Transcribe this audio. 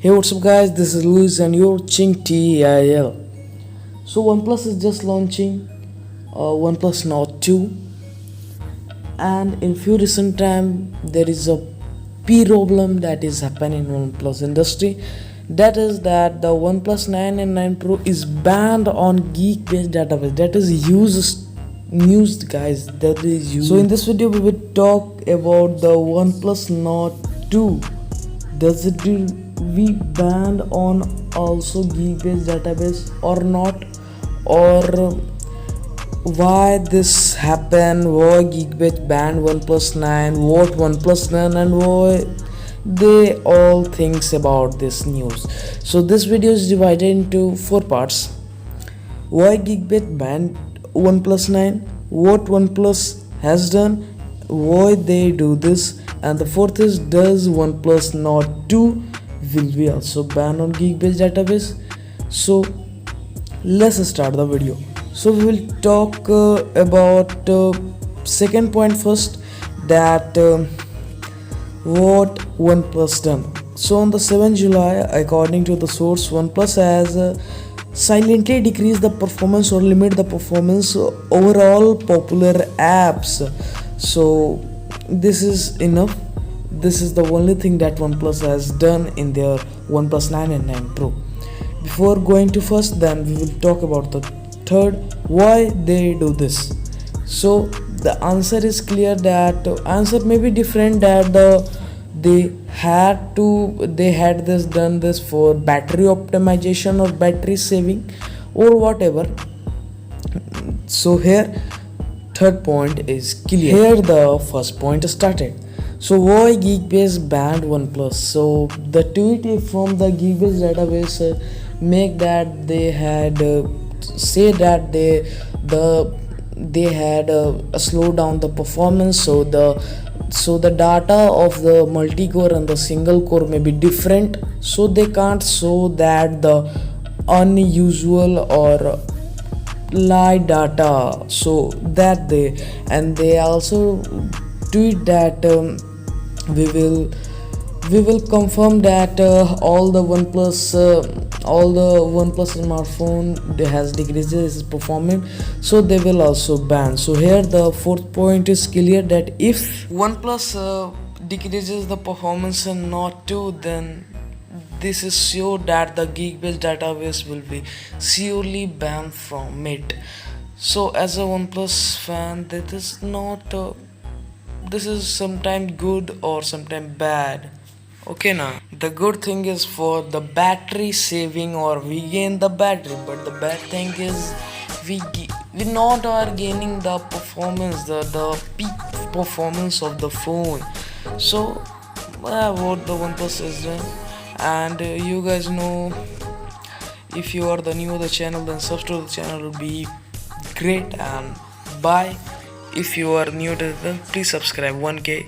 Hey, what's up, guys? This is Luis, and you're watching TIL. So, OnePlus is just launching OnePlus Nord 2, and in few recent time, there is a problem that is happening in OnePlus industry. That is that the OnePlus 9 and 9 Pro is banned on geek-based database. That is used, guys. That is used. So, in this video, we will talk about the OnePlus Nord 2. Does it be banned on also geek-based database or not, or why this happened, why geek-based banned OnePlus 9, what OnePlus 9, and why they all thinks about this news. So this video is divided into 4 parts. Why geek-based banned OnePlus 9, what OnePlus has done, why they do this, and the fourth is, does OnePlus Nord 2 will be also banned on geek-based database. So let's start the video. So we will talk about second point first, that what OnePlus done. So on the 7th July, according to the source, OnePlus has silently decrease the performance or limit the performance overall popular apps. So this is enough. This is the only thing that OnePlus has done in their OnePlus 9 and 9 Pro. Before going to first, then we will talk about the third, why they do this. So the answer is clear, that answer may be different, that they had this done this for battery optimization or battery saving or whatever. So here third point is clear. Here the first point started. So why Geekbase banned OnePlus? So the tweet from the Geekbase database make that they had say that they had slow down the performance. So the data of the multi-core and the single core may be different, so they can't show that the unusual or lie data. So that they also tweet that we will confirm that all the OnePlus smartphone has decreased its performance, so they will also ban. So here the fourth point is clear, that if OnePlus decreases the performance and not 2, then this is sure that the geek-based database will be surely banned from it. So as a OnePlus fan, that is not this is sometimes good or sometimes bad. Okay, now the good thing is for the battery saving, or we gain the battery, but the bad thing is we not are gaining the performance, the peak performance of the phone. So what the OnePlus is doing, and you guys know, if you are the new to the channel, then subscribe to the channel will be great, and bye. If you are new to the, please subscribe 1K.